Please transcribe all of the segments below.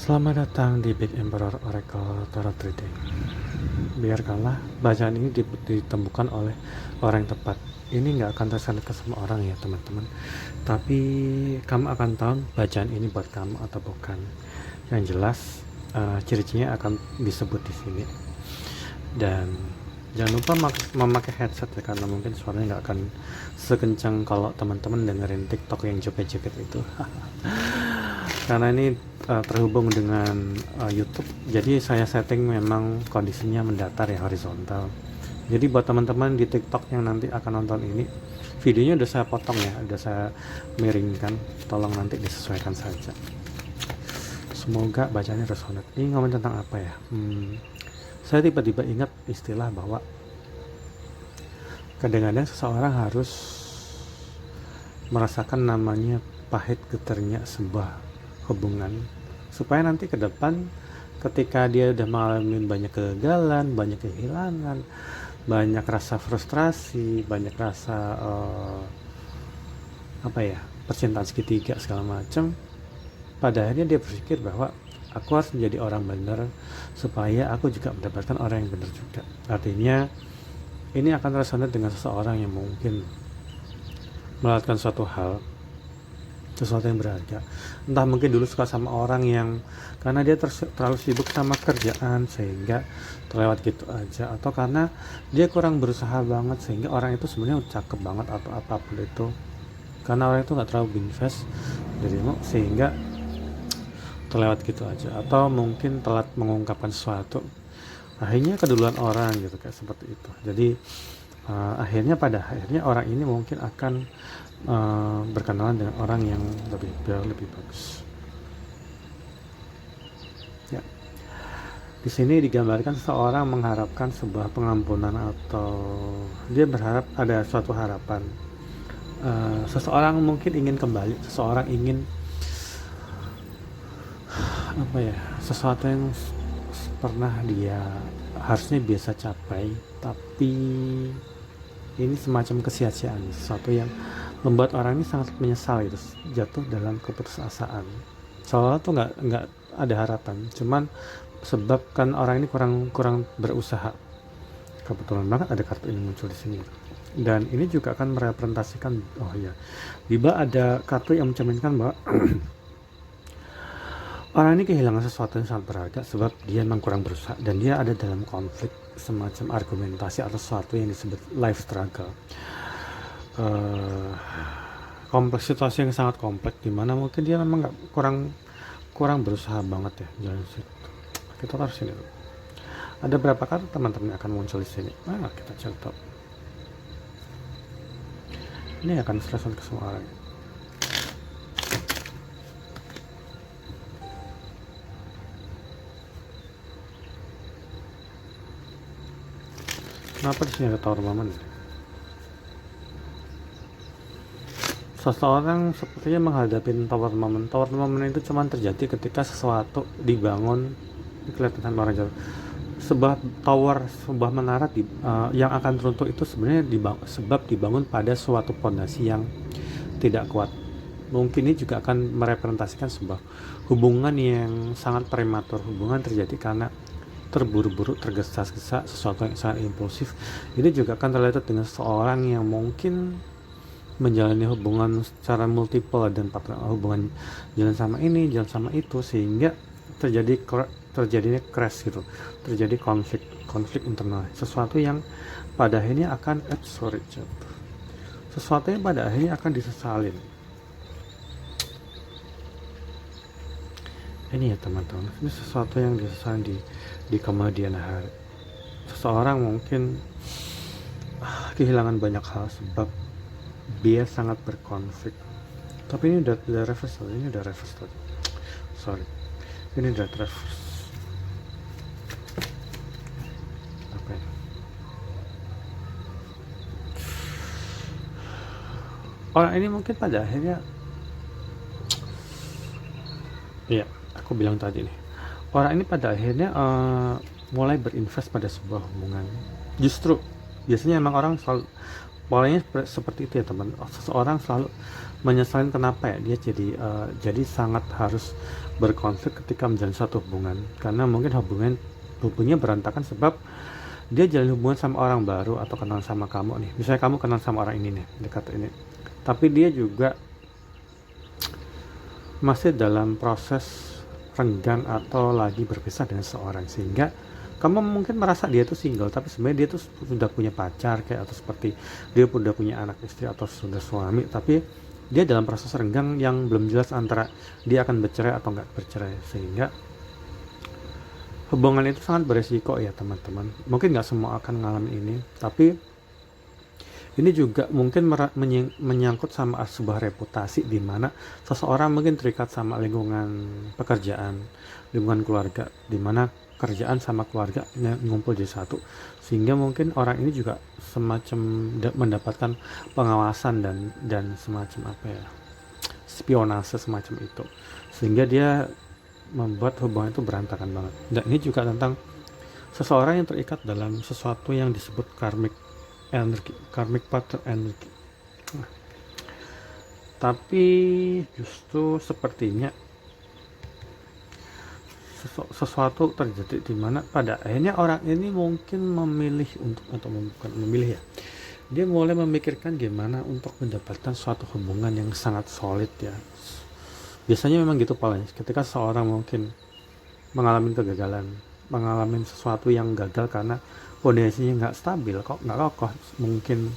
Selamat datang di Big Emperor Oracle Tarot Reading. Biarkanlah bacaan ini ditemukan oleh orang yang tepat. Ini nggak akan tersandarkan ke semua orang ya teman-teman. Tapi kamu akan tahu bacaan ini buat kamu atau bukan. Yang jelas ciri-cirinya akan disebut di sini. Dan jangan lupa memakai headset ya, karena mungkin suaranya nggak akan sekencang kalau teman-teman dengerin TikTok yang joget-joget itu. Karena ini terhubung dengan YouTube, jadi saya setting memang kondisinya mendatar ya, horizontal. Jadi buat teman-teman di TikTok yang nanti akan nonton ini, videonya udah saya potong ya, udah saya miringkan, tolong nanti disesuaikan saja. Semoga bacanya resonate. Ini ngomong tentang apa ya? Saya tiba-tiba ingat istilah bahwa kadang-kadang seseorang harus merasakan namanya pahit getarnya sebuah hubungan, supaya nanti ke depan ketika dia udah mengalami banyak kegagalan, banyak kehilangan, banyak rasa frustrasi, banyak rasa percintaan segitiga segala macam, pada akhirnya dia berpikir bahwa aku harus menjadi orang benar supaya aku juga mendapatkan orang yang benar juga. Artinya ini akan resonate dengan seseorang yang mungkin melakukan suatu hal, sesuatu yang berharga. Entah mungkin dulu suka sama orang yang karena dia terlalu sibuk sama kerjaan sehingga terlewat gitu aja, atau karena dia kurang berusaha banget sehingga orang itu sebenarnya cakep banget atau apapun itu, karena orang itu nggak terlalu invest dirimu sehingga terlewat gitu aja, atau mungkin telat mengungkapkan sesuatu akhirnya keduluan orang gitu, kayak seperti itu. Jadi akhirnya pada akhirnya orang ini mungkin akan berkenalan dengan orang yang lebih bagus. Ya, di sini digambarkan seseorang mengharapkan sebuah pengampunan, atau dia berharap ada suatu harapan. Seseorang mungkin ingin kembali, seseorang ingin sesuatu yang pernah dia harusnya biasa capai, tapi ini semacam kesia-siaan, sesuatu yang membuat orang ini sangat menyesal gitu, jatuh dalam keputusasaan. Soalnya tuh nggak ada harapan, cuman sebab kan orang ini kurang berusaha. Kebetulan banget ada kartu ini muncul di sini. Dan ini juga akan merepresentasikan, tiba ada kartu yang mencerminkan bahwa orang ini kehilangan sesuatu yang sangat berharga sebab dia memang kurang berusaha, dan dia ada dalam konflik semacam argumentasi atau sesuatu yang disebut life struggle. Kompleks, situasi yang sangat kompleks, dimana mungkin dia memang kurang berusaha banget ya jalan situ. Kita taruh sini dulu. Ada berapa kartu teman-teman akan muncul di sini? Kita catat. Ini akan selesai ke semua orang. Kenapa di sini ada Tower Moment? Seseorang sepertinya menghadapi tower moment. Tower moment itu cuma terjadi ketika sesuatu dibangun, kelihatan orang jauh. Sebuah tower, sebuah menara yang akan runtuh itu sebenarnya sebab dibangun pada suatu fondasi yang tidak kuat. Mungkin ini juga akan merepresentasikan sebuah hubungan yang sangat prematur. Hubungan terjadi karena terburu-buru, tergesa-gesa, sesuatu yang sangat impulsif. Ini juga akan terlihat dengan seseorang yang mungkin menjalani hubungan secara multiple dan hubungan jalan sama ini, jalan sama itu, sehingga terjadinya crash gitu, terjadi konflik internal, sesuatu yang pada akhirnya akan sesuatu yang pada akhirnya akan disesalin. Ini ya teman-teman, ini sesuatu yang disesalin di kemudian hari. Seseorang mungkin kehilangan banyak hal sebab dia sangat berkonflik. Tapi ini udah reverse tadi, ini udah reverse. Orang ini mungkin pada akhirnya, aku bilang tadi nih, orang ini pada akhirnya mulai berinvest pada sebuah hubungan. Justru biasanya emang orang selalu polanya seperti itu ya teman. Seseorang selalu menyesalin kenapa ya dia jadi sangat harus berkonflik ketika menjalin suatu hubungan, karena mungkin hubungannya berantakan sebab dia jalin hubungan sama orang baru atau kenal sama kamu nih. Misalnya kamu kenal sama orang ini nih, dekat ini, tapi dia juga masih dalam proses renggang atau lagi berpisah dengan seorang, sehingga kamu mungkin merasa dia tuh single, tapi sebenarnya dia tuh sudah punya pacar kayak, atau seperti dia udah punya anak istri atau sudah suami, tapi dia dalam proses renggang yang belum jelas antara dia akan bercerai atau nggak bercerai, sehingga hubungan itu sangat beresiko ya teman-teman. Mungkin nggak semua akan ngalamin ini, tapi ini juga mungkin menyangkut sama sebuah reputasi, di mana seseorang mungkin terikat sama lingkungan pekerjaan, lingkungan keluarga, di mana kerjaan sama keluarga ngumpul jadi satu, sehingga mungkin orang ini juga semacam mendapatkan pengawasan dan semacam apa ya, spionase semacam itu, sehingga dia membuat hubungan itu berantakan banget. Dan ini juga tentang seseorang yang terikat dalam sesuatu yang disebut karmic energi, karmic pattern energi. Nah, tapi justru sepertinya sesuatu terjadi di mana pada akhirnya orang ini mungkin memilih untuk, atau bukan memilih ya, dia mulai memikirkan gimana untuk mendapatkan suatu hubungan yang sangat solid ya. Biasanya memang gitu polanya, ketika seorang mungkin mengalami kegagalan, mengalami sesuatu yang gagal karena kondisinya nggak stabil, kok nggak kokoh, mungkin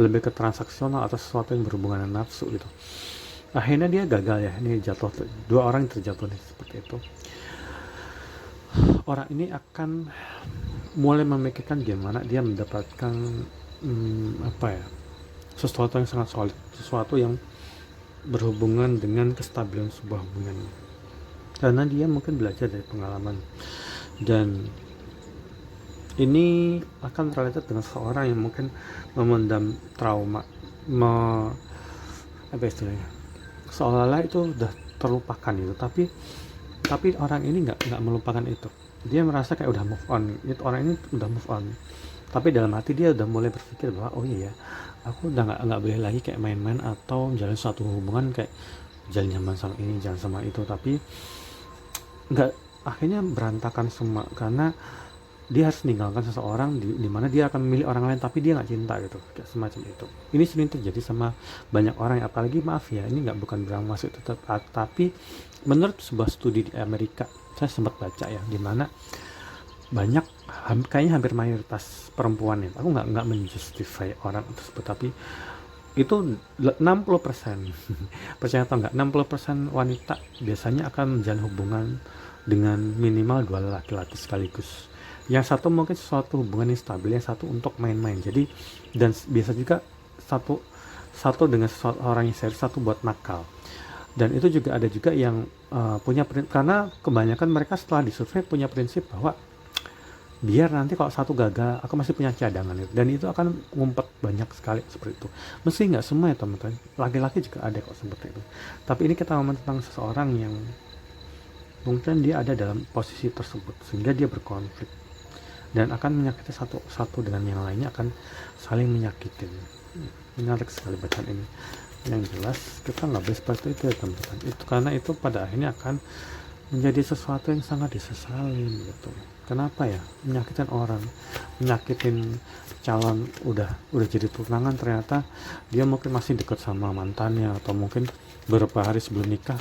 lebih ke transaksional atau sesuatu yang berhubungan dengan nafsu gitu, akhirnya dia gagal ya. Ini jatuh, dua orang yang terjatuh nih seperti itu. Orang ini akan mulai memikirkan gimana dia mendapatkan apa ya, sesuatu yang sangat solid, sesuatu yang berhubungan dengan kestabilan sebuah hubungan, karena dia mungkin belajar dari pengalaman. Dan ini akan related dengan seorang yang mungkin memendam trauma, apa istilahnya, seolah-olah itu udah terlupakan itu, tapi orang ini nggak melupakan itu. Dia merasa kayak udah move on, itu orang ini udah move on, tapi dalam hati dia udah mulai berpikir bahwa oh iya, aku udah nggak boleh lagi kayak main-main atau menjalin suatu hubungan kayak jalan nyaman sama ini, jalan sama itu, tapi nggak, akhirnya berantakan semua karena dia harus meninggalkan seseorang di mana dia akan memilih orang lain, tapi dia nggak cinta gitu, kayak semacam itu. Ini sering terjadi sama banyak orang, apalagi maaf ya, ini bukan bermaksud itu, tapi menurut sebuah studi di Amerika, saya sempat baca ya, di mana banyak, kayaknya hampir mayoritas perempuan ya, aku nggak menjustify orang tersebut, tapi itu 60% percaya atau enggak, 60% wanita biasanya akan menjalin hubungan dengan minimal 2 laki-laki sekaligus. Yang satu mungkin sesuatu hubungan yang stabil, yang satu untuk main-main. Jadi, dan biasa juga satu dengan orang yang serius, satu buat nakal. Dan itu juga ada juga yang punya prinsip, karena kebanyakan mereka setelah disurvei punya prinsip bahwa biar nanti kalau satu gagal, aku masih punya cadangan itu. Dan itu akan ngumpet banyak sekali seperti itu. Mesti nggak semua ya teman-teman, laki-laki juga ada kok seperti itu. Tapi ini kita ngomong tentang seseorang yang mungkin dia ada dalam posisi tersebut, sehingga dia berkonflik dan akan menyakiti satu dengan yang lainnya, akan saling menyakitin. Menarik sekali bacaan ini. Yang jelas kita nggak boleh seperti itu ya teman-teman, itu karena itu pada akhirnya akan menjadi sesuatu yang sangat disesalin gitu. Kenapa ya, menyakitin orang, menyakitin calon, udah jadi tunangan, ternyata dia mungkin masih dekat sama mantannya, atau mungkin beberapa hari sebelum nikah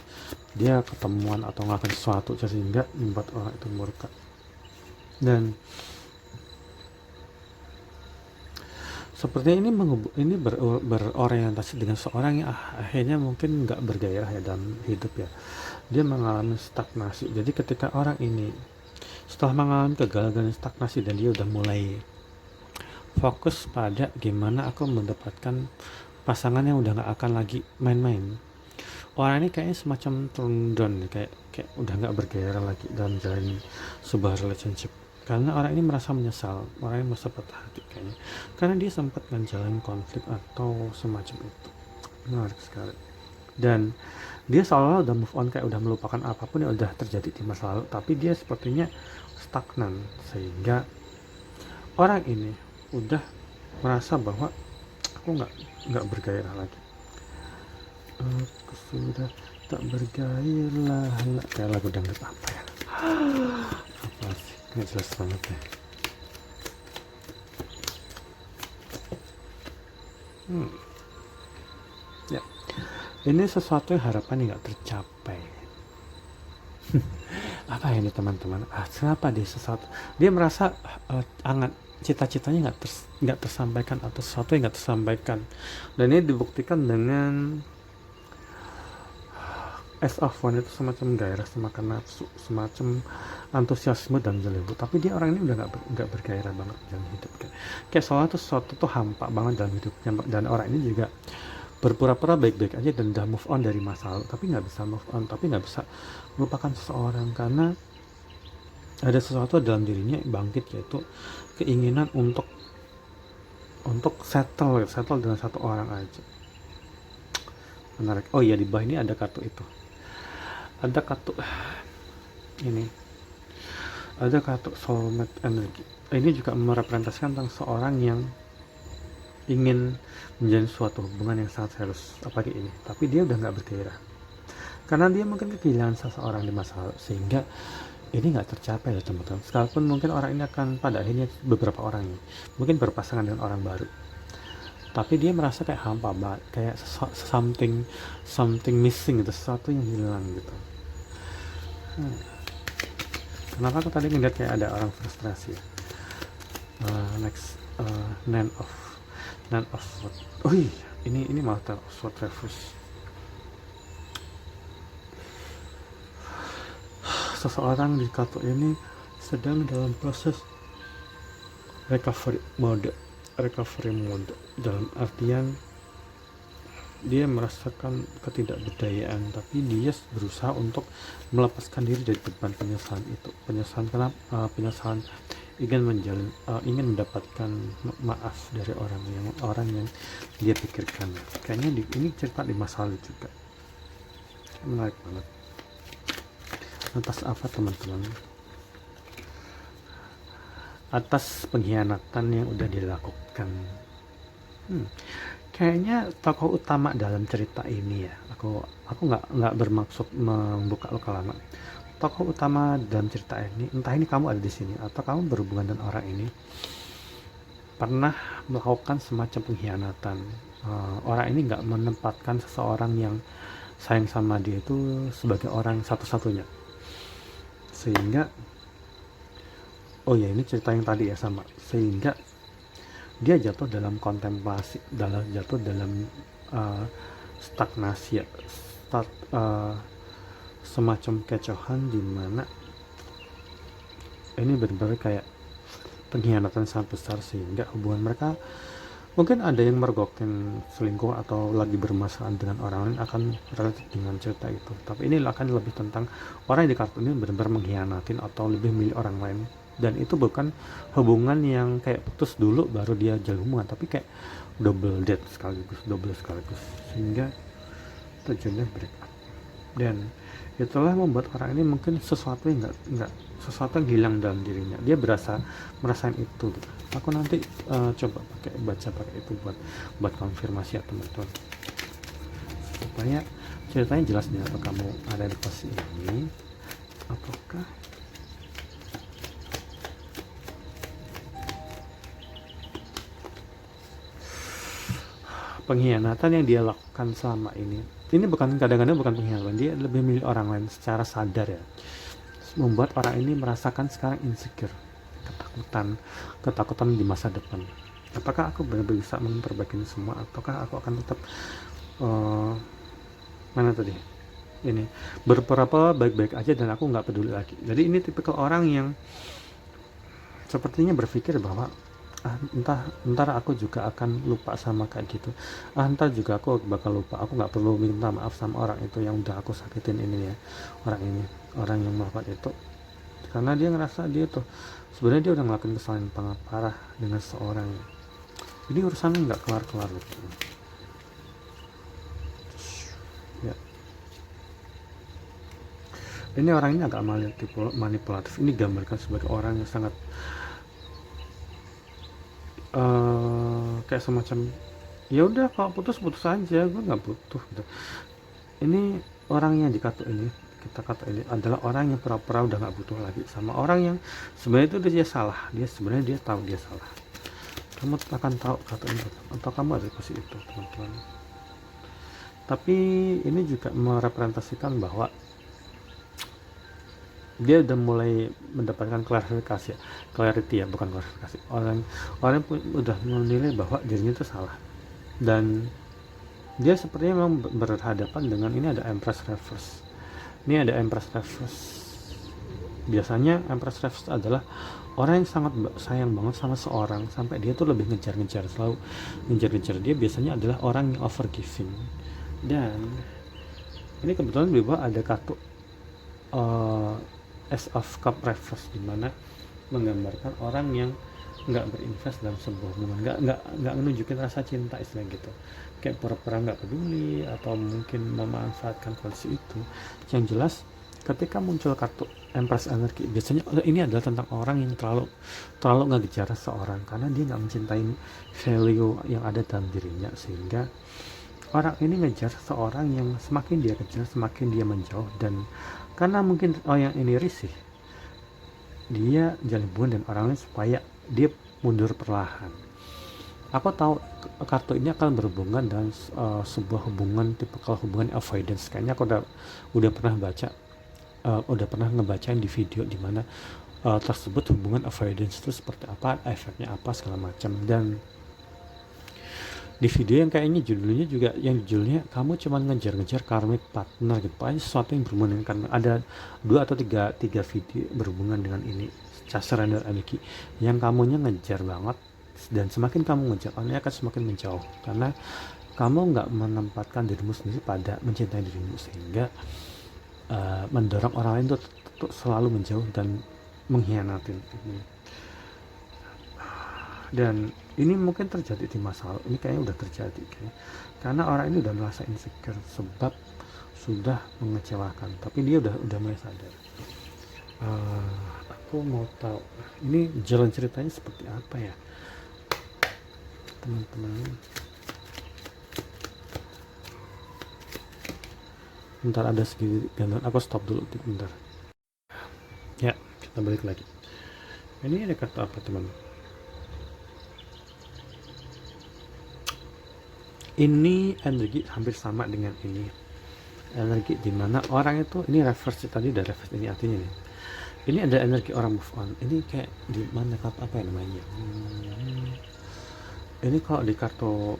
dia ketemuan atau ngelakuin sesuatu sehingga membuat orang itu murka. Dan sepertinya ini berorientasi dengan seorang yang akhirnya mungkin nggak bergairah ya dalam hidup ya. Dia mengalami stagnasi. Jadi ketika orang ini setelah mengalami kegagalan, stagnasi, dan dia udah mulai fokus pada gimana aku mendapatkan pasangan yang udah nggak akan lagi main-main, orang ini kayaknya semacam turn down, kayak udah nggak bergairah lagi dalam jalan sebuah relationship. Karena orang ini merasa menyesal, orang ini merasa patah hati kayaknya, karena dia sempat menjalani konflik atau semacam itu. Menarik sekali. Dan dia seolah udah move on, kayak udah melupakan apapun yang udah terjadi di masa lalu, tapi dia sepertinya stagnan, sehingga orang ini udah merasa bahwa aku nggak bergairah lagi. Aku sudah tak bergairah kayak lagu dangdut apa ya, apa sih, nggak jelas banget ya. Ya, ini sesuatu yang harapan nggak tercapai. Apa ini teman-teman? Kenapa dia merasa hangat, cita-citanya nggak tersampaikan, atau sesuatu yang nggak tersampaikan, dan ini dibuktikan dengan as of one itu semacam gairah, semacam nafsu, semacam antusiasme dan jelibu, tapi dia orang ini udah nggak bergairah banget dalam hidup, kayak sesuatu tuh hampa banget dalam hidupnya, dan orang ini juga berpura-pura baik-baik aja dan udah move on dari masa lalu, tapi nggak bisa move on, tapi nggak bisa melupakan seseorang karena ada sesuatu dalam dirinya bangkit, yaitu keinginan untuk settle dengan satu orang aja. Menarik. Oh iya, di bawah ini ada kartu itu. Ada kartu ini. Ada kartu soulmate energy. Ini juga merepresentasikan tentang seorang yang ingin menjalin suatu hubungan yang sangat serius, apalagi ini. Tapi dia udah nggak bergairah. Karena dia mungkin kehilangan seseorang di masa lalu, sehingga ini nggak tercapai ya teman-teman. Sekalipun mungkin orang ini akan pada akhirnya, beberapa orang ini mungkin berpasangan dengan orang baru, tapi dia merasa kayak hampa banget, kayak something missing gitu, sesuatu yang hilang gitu. Kenapa aku tadi ngeliat kayak ada orang frustrasi ya? Next, nine of sword. Oh iya, ini malah sword reverse. Seseorang di kartu ini sedang dalam proses recovery mode, dalam artian dia merasakan ketidakberdayaan, tapi dia berusaha untuk melepaskan diri dari beban penyesalan itu. Penyesalan ingin mendapatkan maaf dari orang yang dia pikirkan. Kayaknya ini cerita di masa lalu juga. Menarik banget. Atas apa teman-teman? Atas pengkhianatan yang udah dilakukan. Kayaknya tokoh utama dalam cerita ini ya, aku nggak bermaksud membuka luka lama. Tokoh utama dalam cerita ini, entah ini kamu ada di sini atau kamu berhubungan dengan orang ini, pernah melakukan semacam pengkhianatan. Orang ini nggak menempatkan seseorang yang sayang sama dia itu sebagai orang satu-satunya, sehingga ini cerita yang tadi ya sama, sehingga dia jatuh dalam kontemplasi, jatuh dalam stagnasi ya, semacam kecohan, di mana ini benar-benar kayak pengkhianatan sangat besar, sehingga hubungan mereka mungkin ada yang mergokin selingkuh atau lagi bermasalah dengan orang lain akan relatif dengan cerita itu. Tapi ini akan lebih tentang orang yang di kartu ini benar-benar mengkhianatin atau lebih milih orang lain. Dan itu bukan hubungan yang kayak putus dulu baru dia jalin hubungan, tapi kayak double sekaligus, sehingga tujuannya break up. Dan itulah membuat orang ini mungkin sesuatu yang sesuatu yang hilang dalam dirinya. Dia merasain itu gitu. Aku nanti coba baca pakai itu buat konfirmasi ya teman-teman, supaya ceritanya jelas nih. Atau kamu ada di posisi ini, apakah pengkhianatan yang dia lakukan selama ini bukan, kadang-kadang bukan pengkhianatan, dia lebih milih orang lain secara sadar ya, membuat orang ini merasakan sekarang insecure, ketakutan di masa depan. Apakah aku benar-benar bisa memperbaiki semua, ataukah aku akan tetap ini berpura-pura baik-baik aja dan aku nggak peduli lagi. Jadi ini tipikal orang yang sepertinya berpikir bahwa ntar aku juga akan lupa sama kayak gitu, ntar juga aku bakal lupa, aku nggak perlu minta maaf sama orang itu yang udah aku sakitin ini ya, orang yang melakukan itu, karena dia ngerasa dia tuh sebenarnya dia udah ngelakuin kesalahan sangat parah dengan seorang. Jadi urusannya nggak kelar-kelar gitu ya. Ini orang ini agak manipulatif. Ini gambarkan sebagai orang yang sangat kayak semacam Ya udah, kalau putus putus aja, gue nggak butuh gitu. Ini orang yang dikata ini, kita kata ini adalah orang yang pura-pura udah nggak butuh lagi sama orang yang sebenarnya itu dia salah, dia sebenarnya dia tahu dia salah. Kamu akan tahu kata ini atau kamu ada di posisi itu, teman-teman. Tapi ini juga merepresentasikan bahwa dia udah mulai mendapatkan klarifikasi ya, clarity ya, bukan klarifikasi. Orang pun udah menilai bahwa dirinya itu salah, dan dia sepertinya memang berhadapan dengan ini. Ada Empress Reverse. Ini ada Empress Reverse. Biasanya Empress Reverse adalah orang yang sangat sayang banget sama seorang sampai dia tuh lebih ngejar-ngejar, selalu ngejar-ngejar dia. Biasanya adalah orang yang overgiving. Dan ini kebetulan di bawah ada kartu Ace of Cup Reverse, dimana menggambarkan orang yang nggak berinvest dalam sebuah hubungan, nggak menunjukin rasa cinta, istilah gitu, kayak pura-pura nggak peduli atau mungkin memanfaatkan kondisi itu. Yang jelas ketika muncul kartu Empress Energy, biasanya ini adalah tentang orang yang terlalu ngejar seorang karena dia nggak mencintai value yang ada dalam dirinya, sehingga orang ini ngejar seorang yang semakin dia kejar semakin dia menjauh. Dan karena mungkin yang ini risih, dia jalin hubungan dan orang lain supaya dia mundur perlahan. Aku tahu kartu ini akan berhubungan dengan sebuah hubungan tipikal hubungan avoidance. Kayaknya aku udah pernah baca, udah pernah ngebacain di video dimana tersebut hubungan avoidance itu seperti apa, efeknya apa segala macam. Dan di video yang kayaknya judulnya juga, yang judulnya kamu cuma ngejar-ngejar karmic partner gitu, pokoknya sesuatu yang berhubungan dengan karma. Ada 2 atau 3 video berhubungan dengan ini, surrender energy, yang kamunya ngejar banget, dan semakin kamu ngejar orang ini akan semakin menjauh karena kamu nggak menempatkan dirimu sendiri pada mencintai dirimu, sehingga mendorong orang lain untuk selalu menjauh dan mengkhianati ini. Dan ini mungkin terjadi di masa lalu, ini kayaknya udah terjadi kayaknya, karena orang ini udah merasa insecure sebab sudah mengecewakan, tapi dia udah mulai sadar. Aku mau tahu ini jalan ceritanya seperti apa ya, teman-teman. Bentar, ada sedikit gangguan, aku stop dulu bentar ya, kita balik lagi. Ini ada kata apa, teman? Ini energi hampir sama dengan ini, energi dimana orang itu, ini reverse tadi, udah reverse, ini artinya nih, ini ada energi orang move on. Ini kayak di mana, apa ya namanya, ini kalau di kartu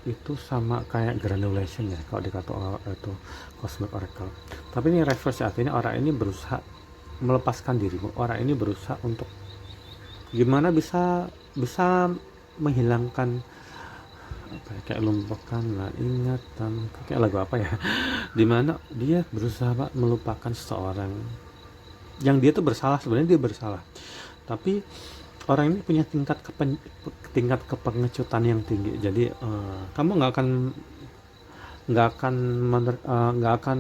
itu sama kayak granulation ya, kalau di kartu itu Cosmic Oracle. Tapi ini reverse, artinya orang ini berusaha melepaskan dirimu, orang ini berusaha untuk gimana bisa menghilangkan apa ya, kayak lumpurkan ingatan, kayak lagu apa ya dimana dia berusaha melupakan seseorang yang dia tuh bersalah, sebenarnya dia bersalah, tapi orang ini punya tingkat kepengecutan yang tinggi. Jadi kamu nggak akan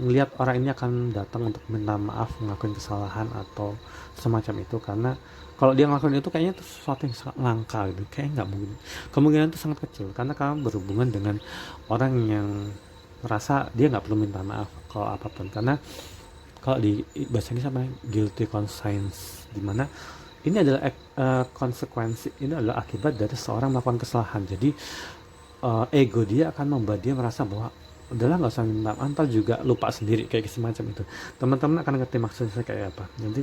melihat orang ini akan datang untuk minta maaf, ngelakuin kesalahan atau semacam itu, karena kalau dia ngelakuin itu kayaknya itu sesuatu yang sangat langka gitu, kayak nggak mungkin, kemungkinan itu sangat kecil, karena kamu berhubungan dengan orang yang merasa dia nggak perlu minta maaf kalau apapun. Karena kalau di bahasa ini sama guilty conscience, dimana ini adalah konsekuensi, ini adalah akibat dari seorang melakukan kesalahan. Jadi ego dia akan membuat dia merasa bahwa udahlah nggak usah minta maaf, ntar juga lupa sendiri, kayak semacam itu. Teman-teman akan ngerti maksud saya kayak apa. Jadi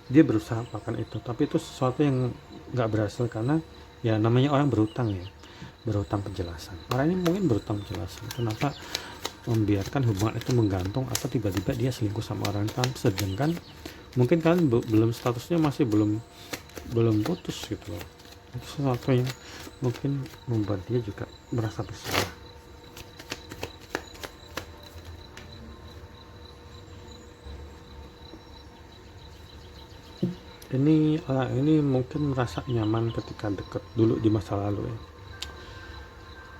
dia berusaha melakukan itu, tapi itu sesuatu yang nggak berhasil karena ya namanya orang berutang ya, berutang penjelasan. Orang ini mungkin berutang penjelasan kenapa membiarkan hubungan itu menggantung atau tiba-tiba dia selingkuh sama orang kan, sedangkan mungkin kalian belum, statusnya masih belum putus gitu loh. Itu sesuatu yang mungkin membuat dia juga merasa bersalah. Ini orang ini mungkin merasa nyaman ketika dekat dulu di masa lalu ya,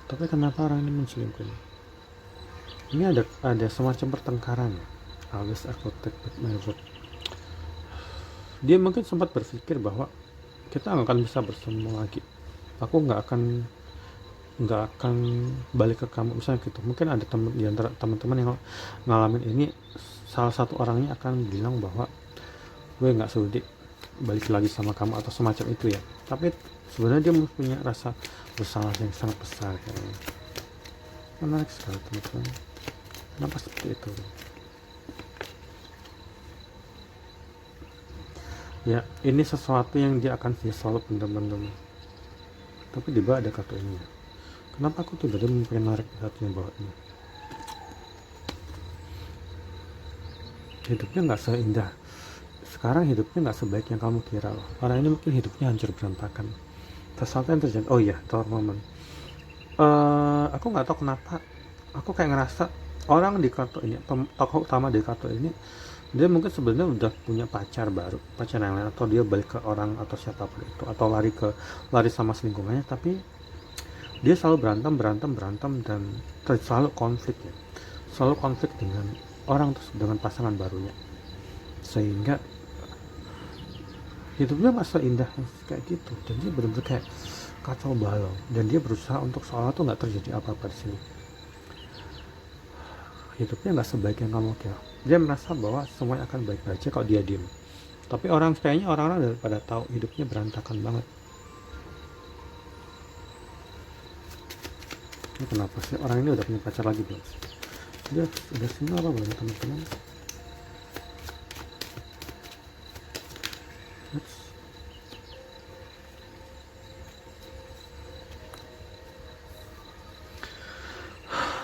tapi kenapa orang ini menselingkuhi? Ini ada semacam pertengkaran ya. Always aku take back my word. Dia mungkin sempat berpikir bahwa kita nggak akan bisa bersama lagi, aku nggak akan nggak akan balik ke kamu misalnya gitu. Mungkin ada temen di antara teman-teman yang ngalamin ini, salah satu orangnya akan bilang bahwa gue nggak sudi balik lagi sama kamu atau semacam itu ya, tapi sebenarnya dia punya rasa bersalah yang sangat besar kayaknya. Menarik sekali teman-teman, kenapa seperti itu ya. Ini sesuatu yang dia akan selalu pendam-pendam, tapi di bawah ada kartu ini ya. Kenapa aku tiba-tiba menarik hatinya bawah ini? Hidupnya nggak seindah sekarang, hidupnya nggak sebaik yang kamu kira loh. Orang ini mungkin hidupnya hancur berantakan. Sesuatu yang terjadi, oh iya, tower moment. Aku nggak tahu kenapa, aku kayak ngerasa orang di kartu ini, tokoh utama di kartu ini, dia mungkin sebenarnya udah punya pacar baru, pacar yang lain, atau dia balik ke orang atau siapapun itu, atau lari sama selingkuhannya, tapi dia selalu berantem dan selalu konflik ya, selalu konflik dengan orang terus, dengan pasangan barunya, sehingga hidupnya masa indah kayak gitu, dan dia benar-benar kayak kacau balau, dan dia berusaha untuk seolah tuh nggak terjadi apa-apa di sini. Hidupnya nggak sebaik yang kamu kira. Dia merasa bahwa semuanya akan baik-baik aja kalau dia diem, tapi kayaknya orang-orang daripada tahu hidupnya berantakan banget. Ini kenapa sih orang ini udah punya pacar lagi belum? Dia udah single apa belum teman-teman?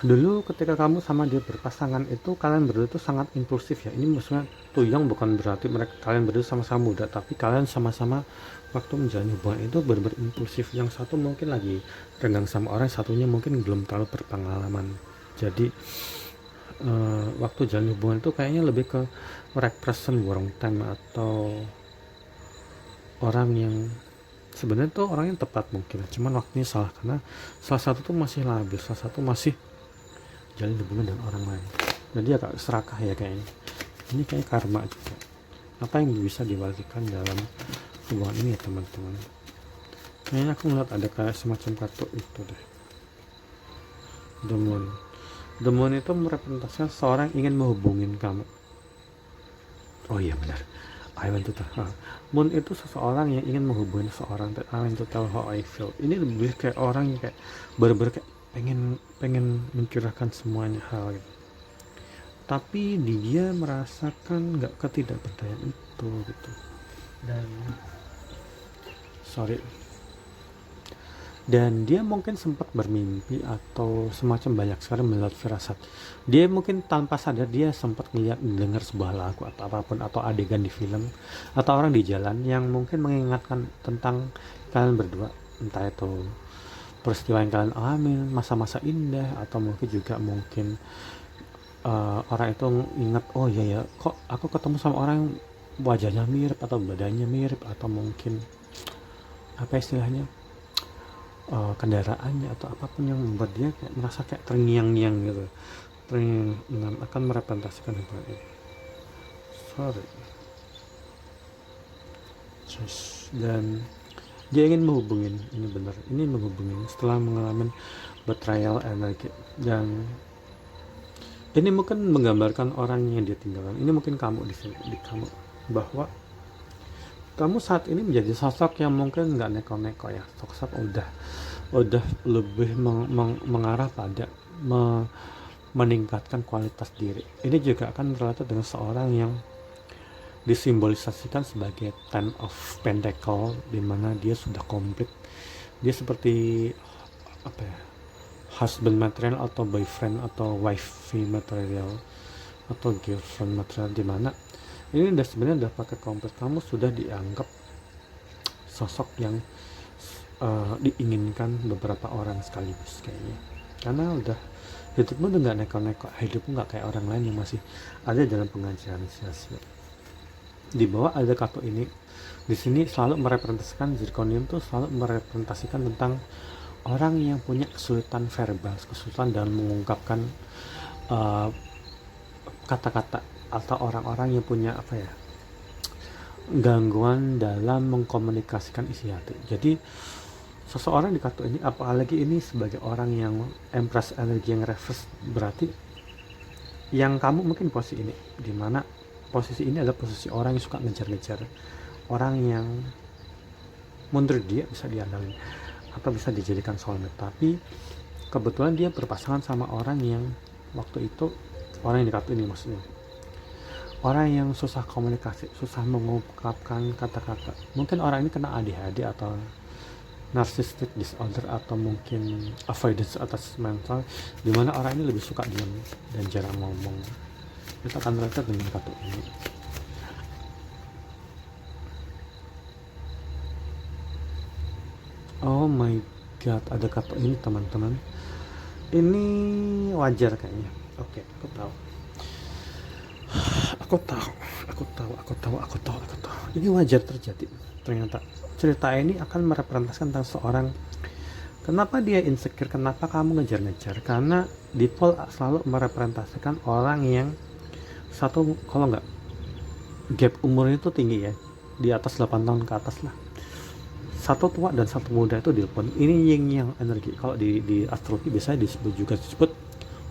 Dulu ketika kamu sama dia berpasangan itu, kalian berdua itu sangat impulsif ya. Ini maksudnya tuyang bukan berarti kalian berdua sama-sama muda, tapi kalian sama-sama waktu menjalani hubungan itu benar-benar impulsif. Yang satu mungkin lagi renggang sama orang, satunya mungkin belum terlalu berpengalaman. Jadi waktu jalan hubungan itu kayaknya lebih ke represent wrong time, atau orang yang sebenarnya tuh orang yang tepat mungkin, cuman waktunya salah, karena salah satu tuh masih labil, salah satu masih jalin hubungan dengan orang lain, dan dia agak serakah ya kayaknya. Ini kayak karma juga, apa yang bisa diwakilkan dalam hubungan ini ya teman-teman. Kayaknya aku ngeliat ada kayak semacam kartu itu deh, The Moon. The Moon itu merepresentasikan seorang ingin menghubungin kamu. Oh iya benar, I want to tell. Moon itu seseorang yang ingin menghubungi seorang, dan I want to tell how I feel. Ini lebih kayak orang yang kayak bener-bener kayak pengen mencurahkan semuanya hal gitu. Tapi dia merasakan nggak ketidakberdayaan itu gitu. Dan dia mungkin sempat bermimpi atau semacam banyak sekali melihat firasat. Dia mungkin tanpa sadar dia sempat dengar sebuah lagu atau apapun, atau adegan di film, atau orang di jalan yang mungkin mengingatkan tentang kalian berdua, entah itu peristiwa yang kalian alami, masa-masa indah, atau mungkin orang itu ingat, oh iya ya, kok aku ketemu sama orang yang wajahnya mirip atau badannya mirip, atau mungkin apa istilahnya, kendaraannya atau apapun yang membuat dia kayak merasa kayak terngiang-ngiang gitu. Terngiang akan merepresentasikan hubungan ini. Dan dia ingin menghubungin, ini benar, ini menghubungin setelah mengalami betrayal energi. Dan ini mungkin menggambarkan orang yang dia tinggalkan. Ini mungkin kamu di sini, di kamu, bahwa kamu saat ini menjadi sosok yang mungkin nggak neko-neko ya, sosok udah lebih mengarah pada meningkatkan kualitas diri. Ini juga akan related dengan seorang yang disimbolisasikan sebagai Ten of Pentacle, di mana dia sudah komplit. Dia seperti apa ya, husband material atau boyfriend atau wifey material atau girlfriend material, di mana ini sebenarnya udah pakai komplit. Kamu sudah dianggap sosok yang diinginkan beberapa orang sekaligus kayaknya, karena udah hidupmu udah nggak neko-neko, hidupmu nggak kayak orang lain yang masih ada dalam pengajaran sia-sia. Di bawah ada kartu ini, di sini selalu merepresentasikan, zirconium tuh selalu merepresentasikan tentang orang yang punya kesulitan verbal, kesulitan dalam mengungkapkan kata-kata, atau orang-orang yang punya apa ya, gangguan dalam mengkomunikasikan isi hati. Jadi seseorang di kartu ini, apalagi ini sebagai orang yang empress energi yang reverse, berarti yang kamu mungkin posisi ini, dimana posisi ini adalah posisi orang yang suka ngejar-ngejar, orang yang menurut dia bisa diandalkan atau bisa dijadikan soulmate, tapi kebetulan dia berpasangan sama orang yang waktu itu, orang yang di kartu ini maksudnya, orang yang susah komunikasi, susah mengungkapkan kata-kata. Mungkin orang ini kena ADHD atau narcissistic disorder, atau mungkin avoidance atas mental, dimana orang ini lebih suka diam dan jarang ngomong. Kita akan lihat dengan kartu ini. Oh my god, ada kartu ini teman-teman. Ini wajar kayaknya. Oke, aku tahu. Ini wajar terjadi. Ternyata cerita ini akan merepresentasikan tentang seorang, kenapa dia insecure, kenapa kamu ngejar-ngejar, karena Deadpool selalu merepresentasikan orang yang satu, kalau nggak gap umurnya itu tinggi ya, di atas 8 tahun ke atas lah, satu tua dan satu muda itu Deadpool. Ini yin yang energi. Kalau di astrologi biasanya disebut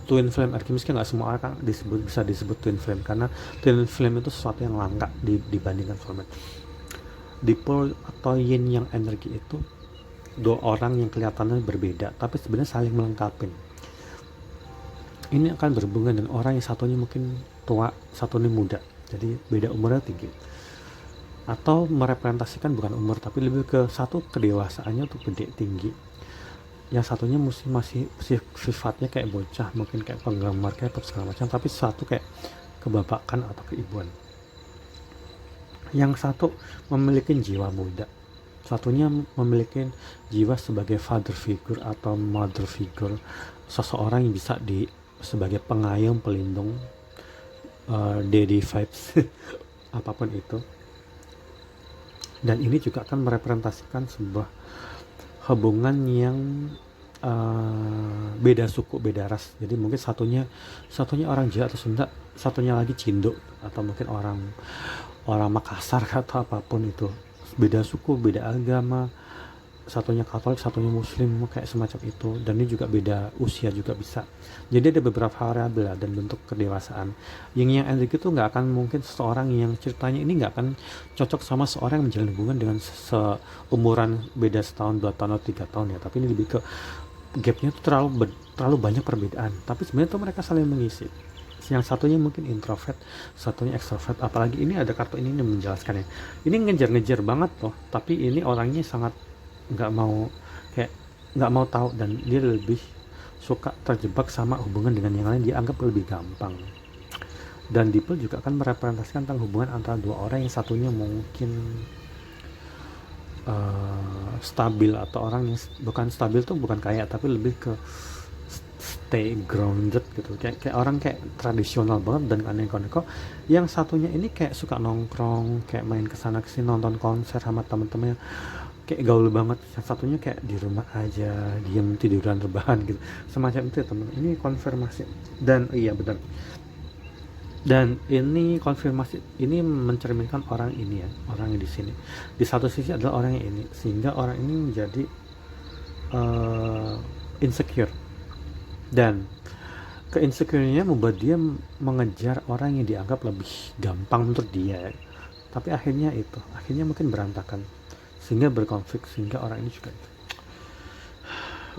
twin flame energi. Meski nggak semua orang bisa disebut twin flame, karena twin flame itu sesuatu yang langka dibandingkan soulmate. Dipol atau yin yang energi itu dua orang yang kelihatannya berbeda tapi sebenarnya saling melengkapi. Ini akan berhubungan dengan orang yang satunya mungkin tua, satunya muda, jadi beda umurnya tinggi, atau merepresentasikan bukan umur tapi lebih ke satu kedewasaannya tuh gede tinggi, yang satunya masih sifatnya kayak bocah, mungkin kayak penggemar K-pop segala macam, tapi satu kayak kebapakan atau keibuan. Yang satu memiliki jiwa muda, satunya memiliki jiwa sebagai father figure atau mother figure, seseorang yang bisa sebagai pengayom, pelindung, daddy vibes apapun itu. Dan ini juga akan merepresentasikan sebuah hubungan yang beda suku, beda ras. Jadi mungkin satunya orang Jawa atau Sunda, satunya lagi Cindo, atau mungkin orang Makassar atau apapun itu, beda suku, beda agama, satunya Katolik, satunya Muslim, kayak semacam itu. Dan ini juga beda usia juga bisa. Jadi ada beberapa variabel dan bentuk kedewasaan. Yang energi itu nggak akan mungkin seseorang yang ceritanya ini nggak akan cocok sama seorang yang menjalin hubungan dengan seumuran beda setahun, 2 tahun, atau 3 tahun ya. Tapi ini lebih ke gapnya itu terlalu banyak perbedaan. Tapi sebenarnya itu mereka saling mengisi. Yang satunya mungkin introvert, satunya extrovert. Apalagi ini ada kartu ini menjelaskannya. Ini ngejar-ngejar banget loh. Tapi ini orangnya sangat nggak mau tahu, dan dia lebih suka terjebak sama hubungan dengan yang lain, dia anggap lebih gampang. Dan Deadpool juga akan merepresentasikan tentang hubungan antara dua orang, yang satunya mungkin stabil, atau orang yang bukan stabil tuh bukan kaya, tapi lebih ke stay grounded gitu, kayak orang kayak tradisional banget dan aneh-aneh. Yang satunya ini kayak suka nongkrong, kayak main kesana kesini, nonton konser sama temen-temennya, kayak gaul banget. Yang satunya kayak di rumah aja, diem, tiduran, rebahan gitu, semacam itu ya temen. Ini konfirmasi, dan iya benar, dan ini konfirmasi ini mencerminkan orang ini ya, orang yang di sini di satu sisi adalah orang yang ini, sehingga orang ini menjadi insecure, dan keinsecure-nya membuat dia mengejar orang yang dianggap lebih gampang menurut dia, tapi akhirnya mungkin berantakan, sehingga berkonflik, sehingga orang ini juga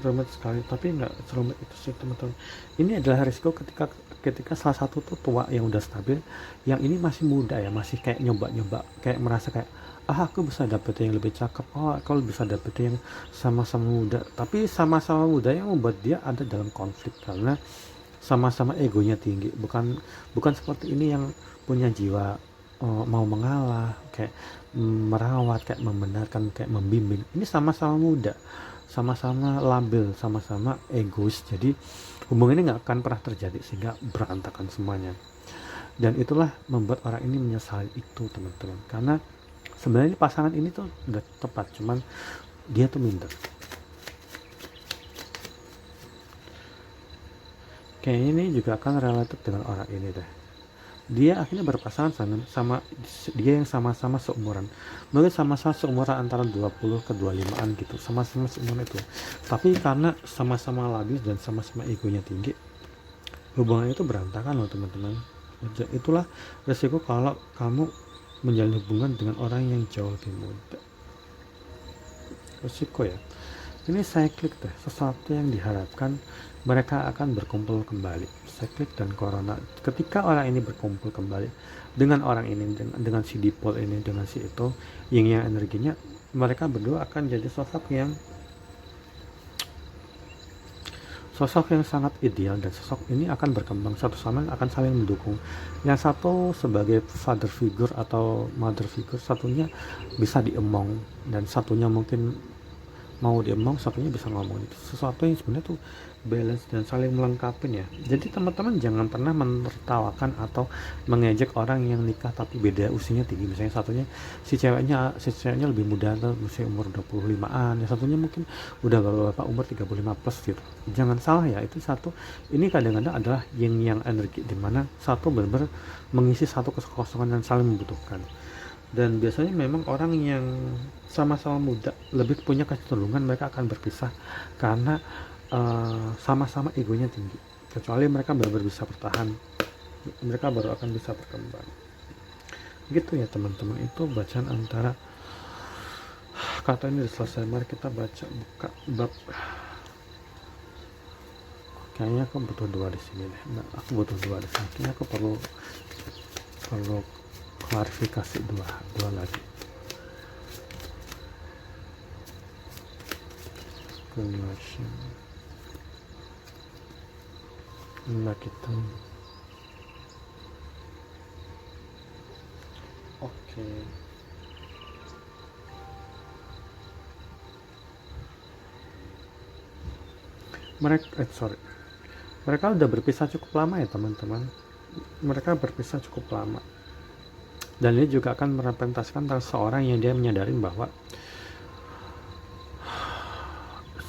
rumit sekali. Tapi nggak serumit itu sih teman-teman. Ini adalah risiko ketika salah satu tuh tua yang udah stabil, yang ini masih muda ya, masih kayak nyoba-nyoba, kayak merasa kayak aku bisa dapet yang lebih cakep, kalau bisa dapet yang sama-sama muda. Tapi sama-sama muda yang membuat dia ada dalam konflik, karena sama-sama egonya tinggi. Bukan seperti ini yang punya jiwa mau mengalah, kayak merawat, kayak membenarkan, kayak membimbing. Ini sama-sama muda, sama-sama labil, sama-sama egois. Jadi hubungan ini nggak akan pernah terjadi, sehingga berantakan semuanya. Dan itulah membuat orang ini menyesali itu teman-teman, karena sebenarnya pasangan ini tuh udah tepat, cuman dia tuh minder. Kayaknya ini juga akan relatif dengan orang ini deh. dia akhirnya berpasangan sama dia yang sama-sama seumuran, mungkin sama-sama seumuran antara 20 ke 25an gitu, sama-sama seumuran itu, tapi karena sama-sama labil dan sama-sama egonya tinggi, hubungan itu berantakan loh teman-teman. Itulah resiko kalau kamu menjalin hubungan dengan orang yang jauh lebih muda. Resiko ya, ini cyclic deh, sesuatu yang diharapkan mereka akan berkumpul kembali. Cyclic dan corona, ketika orang ini berkumpul kembali dengan orang ini, dengan si dipol ini, dengan si itu, yang energinya, mereka berdua akan jadi sosok yang sangat ideal, dan sosok ini akan berkembang, satu sama lain akan saling mendukung. Yang satu sebagai father figure atau mother figure, satunya bisa diemong, dan satunya mungkin mau diemong, satunya bisa ngomong. Itu sesuatu yang sebenarnya tuh balance dan saling melengkapi ya. Jadi teman-teman jangan pernah menertawakan atau mengejek orang yang nikah tapi beda usianya tinggi. Misalnya satunya si ceweknya lebih muda, atau usia umur 25an, yang satunya mungkin udah bapak umur 35 plus gitu. Jangan salah ya, itu satu, ini kadang-kadang adalah yin yang energi, dimana satu benar-benar mengisi satu kekosongan dan saling membutuhkan. Dan biasanya memang orang yang sama-sama muda lebih punya kecenderungan mereka akan berpisah karena sama-sama egonya tinggi. Kecuali mereka benar-benar bisa bertahan, mereka baru akan bisa berkembang. Gitu ya teman-teman, itu bacaan antara kata ini udah selesai. Mari kita buka bab. Kayaknya aku butuh dua di sini deh. Nah, aku butuh dua di sini. Kayaknya aku perlu klarifikasi dua lagi. Conversion. Nah kita. Oke. Mereka udah berpisah cukup lama ya teman-teman. Mereka berpisah cukup lama. Dan dia juga akan merepresentasikan seorang yang dia menyadari bahwa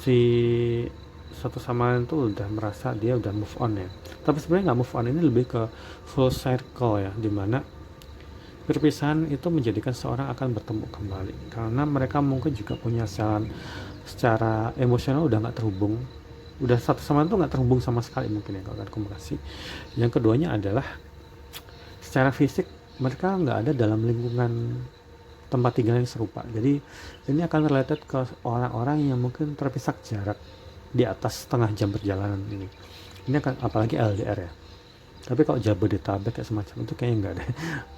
si satu sama lain tuh udah merasa dia udah move on ya. Tapi sebenarnya nggak move on, ini lebih ke full circle ya, dimana perpisahan itu menjadikan seorang akan bertemu kembali karena mereka mungkin juga punya secara emosional udah nggak terhubung, udah satu sama lain tuh nggak terhubung sama sekali mungkin ya kalau ada komunikasi. Yang keduanya adalah secara fisik mereka nggak ada dalam lingkungan tempat tinggal yang serupa. Jadi ini akan related ke orang-orang yang mungkin terpisah jarak di atas setengah jam perjalanan ini. Ini akan apalagi LDR ya. Tapi kalau Jabodetabek kayak semacam itu kayaknya nggak deh,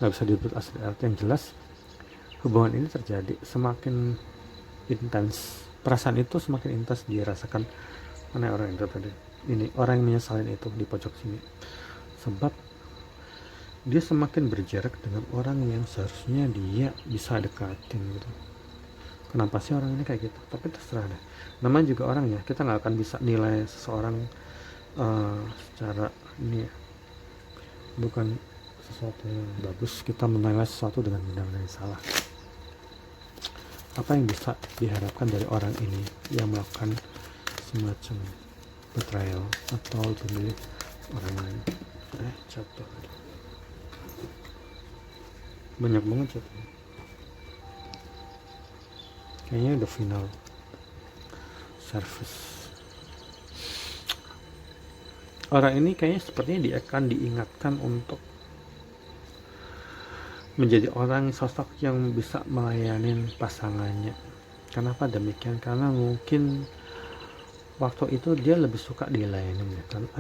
nggak bisa disebut LDR. Yang jelas hubungan ini terjadi semakin intens, perasaan itu semakin intens dia rasakan. Mana orang yang tadi ini, orang yang menyesalin itu di pojok sini, sebab dia semakin berjarak dengan orang yang seharusnya dia bisa dekatin gitu. Kenapa sih orang ini kayak gitu? Tapi terserah deh, namanya juga orang ya, kita nggak akan bisa nilai seseorang secara ini ya. Bukan sesuatu yang bagus kita menilai sesuatu dengan benar-benar salah. Apa yang bisa diharapkan dari orang ini yang melakukan semacam betrayal atau memilih orang lain? Jatuh banyak banget jatuh. Kayaknya udah final service. Orang ini kayaknya sepertinya dia akan diingatkan untuk menjadi orang sosok yang bisa melayani pasangannya. Kenapa demikian? Karena mungkin waktu itu dia lebih suka dilayani ya kan?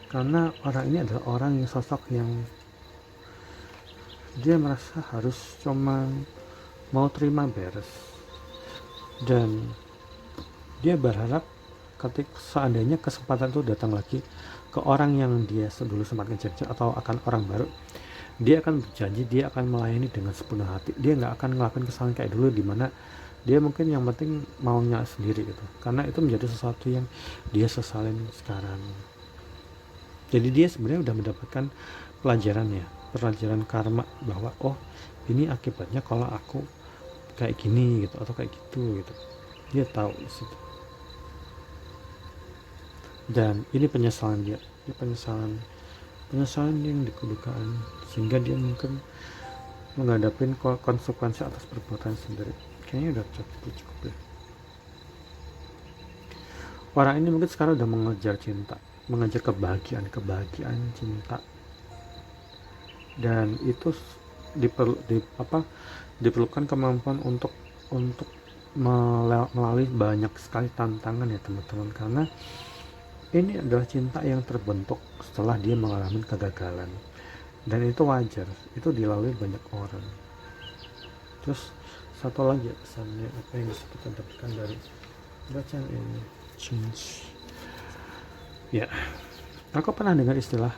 Karena orang ini adalah orang yang sosok yang dia merasa harus cuma mau terima beres, dan dia berharap ketika seandainya kesempatan itu datang lagi ke orang yang dia dulu sempat ngejar atau akan orang baru, dia akan berjanji dia akan melayani dengan sepenuh hati. Dia nggak akan ngelakuin kesalahan kayak dulu dimana dia mungkin yang penting maunya sendiri gitu, karena itu menjadi sesuatu yang dia sesalin sekarang. Jadi dia sebenarnya udah mendapatkan pelajaran karma bahwa oh ini akibatnya kalau aku kayak gini gitu atau kayak gitu. Dia tahu situ. Dan ini penyesalan dia penyesalan penyesalan yang dikedukaan, sehingga dia mungkin menghadapi konsekuensi atas perbuatan sendiri. Kayaknya udah cukup ya. Orang ini mungkin sekarang udah mengejar cinta, mengejar kebahagiaan cinta, dan itu diperlukan kemampuan untuk melalui banyak sekali tantangan ya teman-teman, karena ini adalah cinta yang terbentuk setelah dia mengalami kegagalan, dan itu wajar, itu dilalui banyak orang. Terus satu lagi pesannya, apa yang bisa kita dapatkan dari bacaan ini? Change ya, aku pernah dengar istilah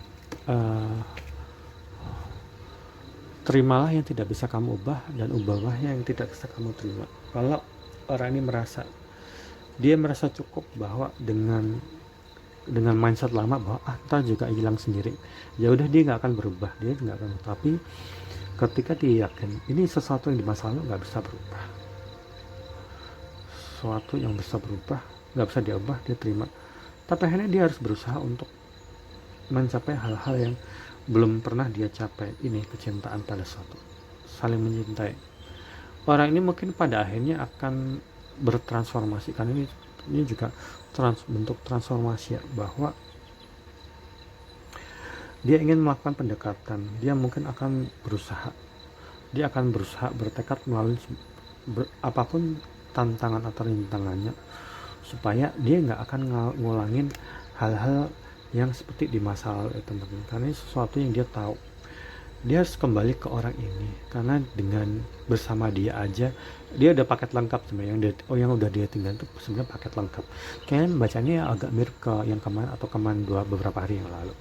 terimalah yang tidak bisa kamu ubah, dan ubahlah yang tidak bisa kamu terima. Kalau orang ini merasa cukup bahwa dengan mindset lama bahwa ntar juga hilang sendiri, ya udah, dia nggak akan berubah, dia nggak akan. Tapi ketika dia yakin ini sesuatu yang di masa lalu nggak bisa berubah, sesuatu yang bisa berubah nggak bisa diubah, dia terima. Tapi akhirnya dia harus berusaha untuk mencapai hal-hal yang belum pernah dia capai. Ini kecintaan pada suatu, saling mencintai. Orang ini mungkin pada akhirnya akan bertransformasi, karena ini juga bentuk transformasi ya, bahwa dia ingin melakukan pendekatan, dia mungkin akan berusaha bertekad melalui apapun tantangan atau rintangannya, supaya dia nggak akan ngulangin hal-hal yang seperti di masa lalu ya teman-teman. Karena ini sesuatu yang dia tahu, dia harus kembali ke orang ini, karena dengan bersama dia aja dia udah paket lengkap sebenarnya. Yang udah dia tinggal itu sebenarnya paket lengkap. Kayaknya bacanya agak mirip ke yang kemarin atau beberapa hari yang lalu.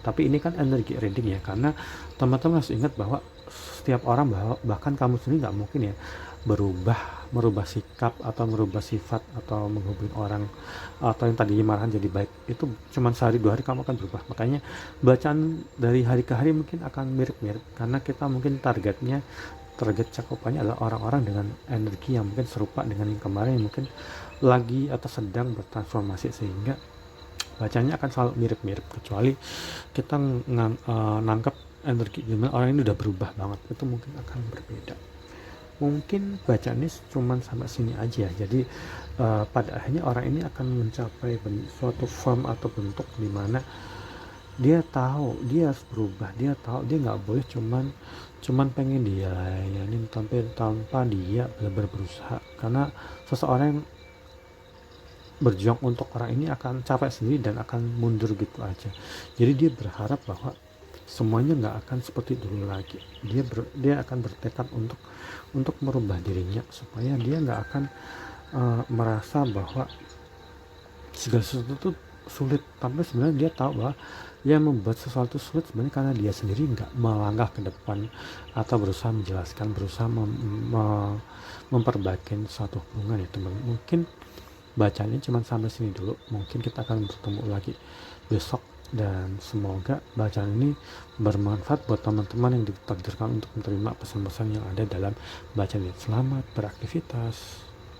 Tapi ini kan energi reading ya, karena teman-teman harus ingat bahwa setiap orang, bahkan kamu sendiri nggak mungkin ya merubah sikap atau merubah sifat atau menghubungi orang, atau yang tadinya marahan jadi baik. Itu cuma sehari 2 hari kamu akan berubah. Makanya bacaan dari hari ke hari mungkin akan mirip-mirip, karena kita mungkin target cakupannya adalah orang-orang dengan energi yang mungkin serupa dengan yang kemarin, yang mungkin lagi atau sedang bertransformasi, sehingga bacanya akan selalu mirip-mirip, kecuali kita nangkep energi gimana orang ini udah berubah banget, itu mungkin akan berbeda. Mungkin bacaannya cuma sampai sini aja. Jadi pada akhirnya orang ini akan mencapai suatu form atau bentuk di mana dia tahu dia harus berubah, dia tahu dia nggak boleh cuman pengen dia layanin tanpa dia benar-benar berusaha. Karena seseorang yang berjuang untuk orang ini akan capek sendiri dan akan mundur gitu aja. Jadi dia berharap bahwa semuanya nggak akan seperti dulu lagi. Dia akan bertekad untuk merubah dirinya, supaya dia nggak akan merasa bahwa segala sesuatu itu sulit. Tapi sebenarnya dia tahu bahwa yang membuat sesuatu sulit sebenarnya karena dia sendiri nggak melangkah ke depan atau berusaha menjelaskan, berusaha memperbaiki suatu hubungan ya teman. Mungkin bacanya cuma sampai sini dulu. Mungkin kita akan bertemu lagi besok, dan semoga bacaan ini bermanfaat buat teman-teman yang ditakdirkan untuk menerima pesan-pesan yang ada dalam bacaan ini. Selamat beraktivitas.